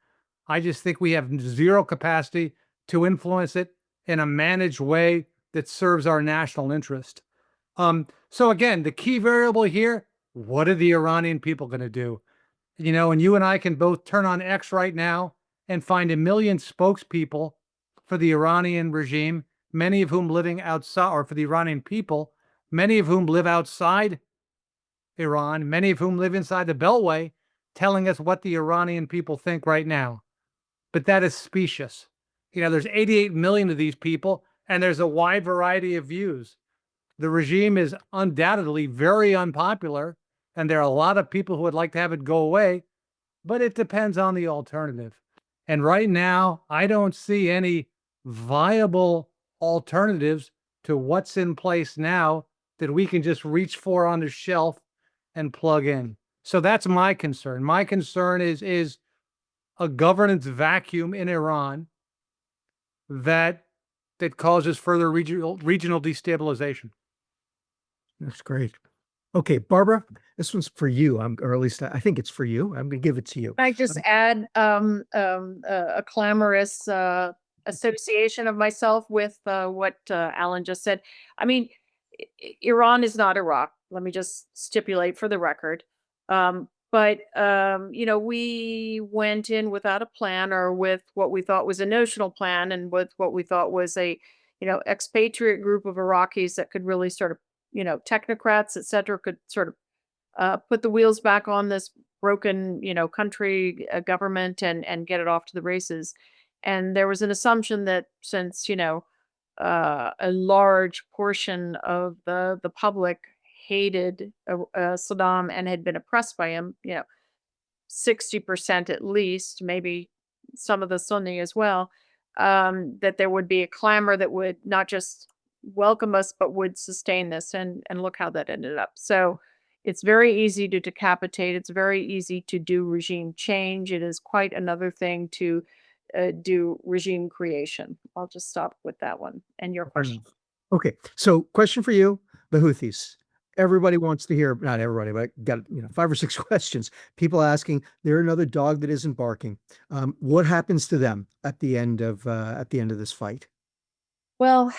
I just think we have zero capacity to influence it in a managed way that serves our national interest. So again, the key variable here, what are the Iranian people going to do? And you and I can both turn on X right now and find 1 million spokespeople for the Iranian regime, many of whom living outside, or for the Iranian people, many of whom live outside Iran, many of whom live inside the Beltway, telling us what the Iranian people think right now. But that is specious. There's 88 million of these people, and there's a wide variety of views. The regime is undoubtedly very unpopular, and there are a lot of people who would like to have it go away, but it depends on the alternative. And right now, I don't see any viable alternatives to what's in place now that we can just reach for on the shelf and plug in. So that's my concern. My concern is a governance vacuum in Iran that causes further regional destabilization. That's great. Okay, Barbara, this one's for you. Or at least I think it's for you. I'm going to give it to you. I just add a clamorous association of myself with what Alan just said. I mean, Iran is not Iraq. Let me just stipulate for the record. But we went in without a plan, or with what we thought was a notional plan, and with what we thought was a expatriate group of Iraqis that could really sort of technocrats, et cetera, could sort of put the wheels back on this broken country government and get it off to the races. And there was an assumption that since a large portion of the public hated Saddam and had been oppressed by him, 60% at least, maybe some of the Sunni as well, that there would be a clamor that would not just welcome us, but would sustain this. And look how that ended up. So it's very easy to decapitate. It's very easy to do regime change. It is quite another thing to do regime creation. I'll just stop with that one. And your question. Okay, so question for you, the Houthis. Everybody wants to hear, not everybody, but I got 5 or 6 questions. People asking, they're another dog that isn't barking. What happens to them at the end of this fight? Well,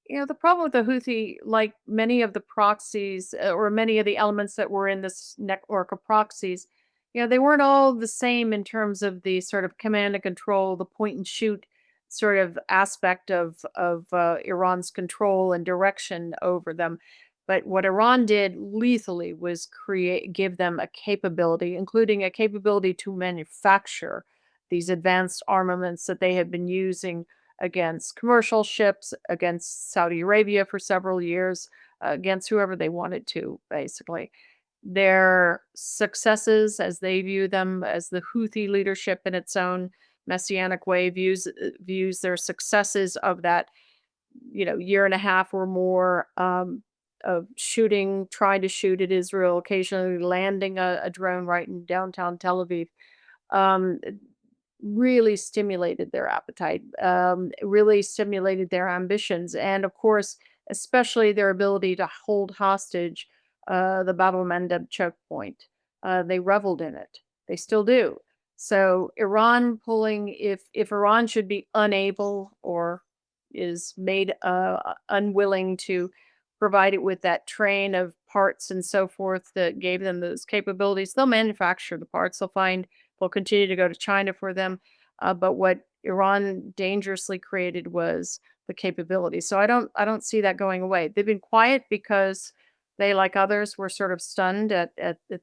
the problem with the Houthi, like many of the proxies or many of the elements that were in this network of proxies, they weren't all the same in terms of the sort of command and control, the point and shoot sort of aspect of Iran's control and direction over them. But what Iran did lethally was give them a capability, including a capability to manufacture these advanced armaments that they had been using against commercial ships, against Saudi Arabia for several years, against whoever they wanted to, basically. Their successes, as they view them, as the Houthi leadership in its own messianic way views their successes of that, year and a half or more of trying to shoot at Israel, occasionally landing a drone right in downtown Tel Aviv. Um, really stimulated their appetite, really stimulated their ambitions, and of course, especially their ability to hold hostage the Bab el-Mandeb choke point. They reveled in it. They still do. So Iran if Iran should be unable or is made unwilling to provide it with that train of parts and so forth that gave them those capabilities, they'll manufacture the parts. They'll continue to go to China for them. But what Iran dangerously created was the capability. So I don't see that going away. They've been quiet because they, like others, were sort of stunned at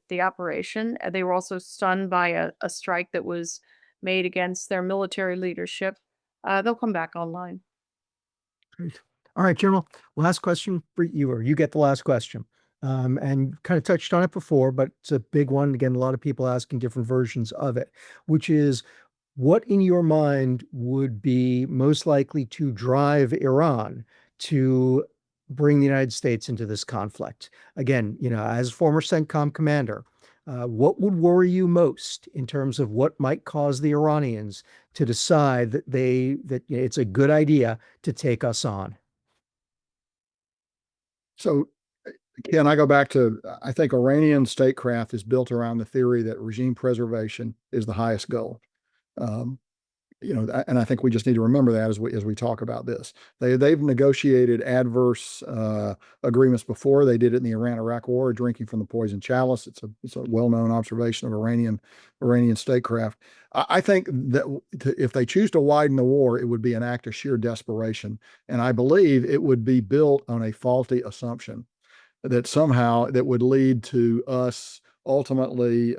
the operation. They were also stunned by a strike that was made against their military leadership. They'll come back online. Great. All right, General, last question for you, or you get the last question. And kind of touched on it before, but it's a big one. Again, a lot of people asking different versions of it, which is, what in your mind would be most likely to drive Iran to bring the United States into this conflict? Again, as former CENTCOM commander, what would worry you most in terms of what might cause the Iranians to decide that it's a good idea to take us on? So, Ken, I go back to, I think Iranian statecraft is built around the theory that regime preservation is the highest goal. And I think we just need to remember that as we talk about this. They've negotiated adverse agreements before. They did it in the Iran-Iraq War, drinking from the poison chalice. It's a well-known observation of Iranian statecraft. I think that if they choose to widen the war, it would be an act of sheer desperation, and I believe it would be built on a faulty assumption that somehow that would lead to us ultimately,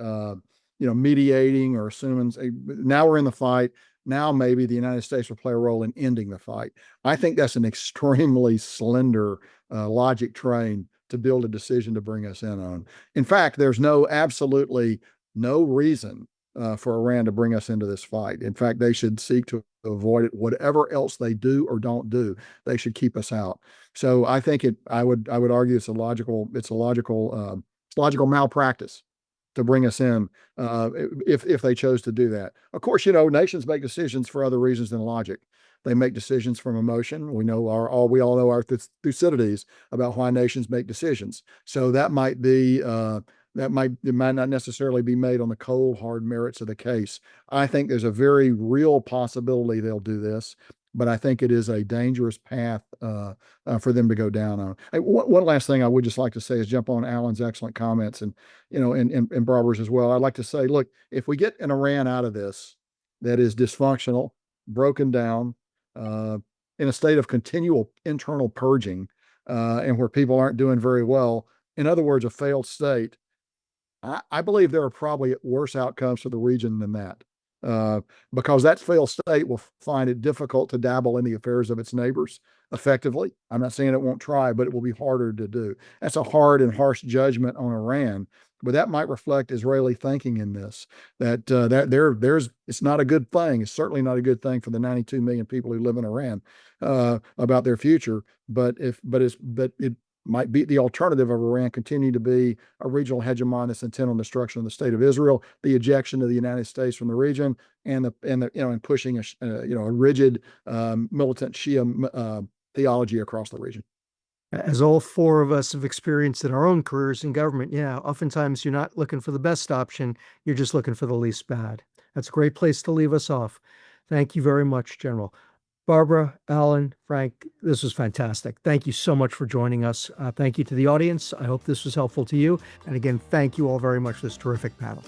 mediating or assuming now we're in the fight. Now maybe the United States will play a role in ending the fight. I think that's an extremely slender logic train to build a decision to bring us in on. In fact, there's absolutely no reason for Iran to bring us into this fight. In fact, they should seek to avoid it. Whatever else they do or don't do, they should keep us out. So I think I would argue it's a logical malpractice to bring us in if they chose to do that. Of course, nations make decisions for other reasons than logic. They make decisions from emotion. We all know our Thucydides about why nations make decisions. So that might be it might not necessarily be made on the cold, hard merits of the case. I think there's a very real possibility they'll do this, but I think it is a dangerous path for them to go down on. Hey, one last thing I would just like to say is jump on Alan's excellent comments and Barbara's as well. I'd like to say, look, if we get an Iran out of this that is dysfunctional, broken down, in a state of continual internal purging, and where people aren't doing very well, in other words, a failed state, I believe there are probably worse outcomes for the region than that. Because that failed state will find it difficult to dabble in the affairs of its neighbors effectively. I'm not saying it won't try, but it will be harder to do. That's a hard and harsh judgment on Iran, but that might reflect Israeli thinking in this. It's not a good thing. It's certainly not a good thing for the 92 million people who live in Iran about their future. But it might be the alternative of Iran continuing to be a regional hegemon that's intent on destruction of the state of Israel, the ejection of the United States from the region, and pushing a rigid militant Shia theology across the region. As all four of us have experienced in our own careers in government, oftentimes you're not looking for the best option, you're just looking for the least bad. That's a great place to leave us off. Thank you very much, General. Barbara, Alan, Frank, this was fantastic. Thank you so much for joining us. Thank you to the audience. I hope this was helpful to you. And again, thank you all very much for this terrific panel.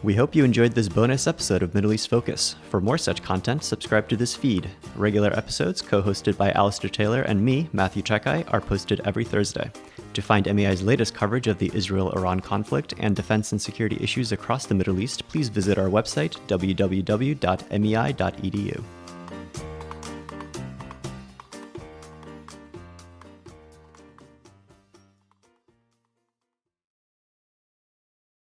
We hope you enjoyed this bonus episode of Middle East Focus. For more such content, subscribe to this feed. Regular episodes, co-hosted by Alistair Taylor and me, Matthew Chekai, are posted every Thursday. To find MEI's latest coverage of the Israel-Iran conflict and defense and security issues across the Middle East, please visit our website, www.mei.edu.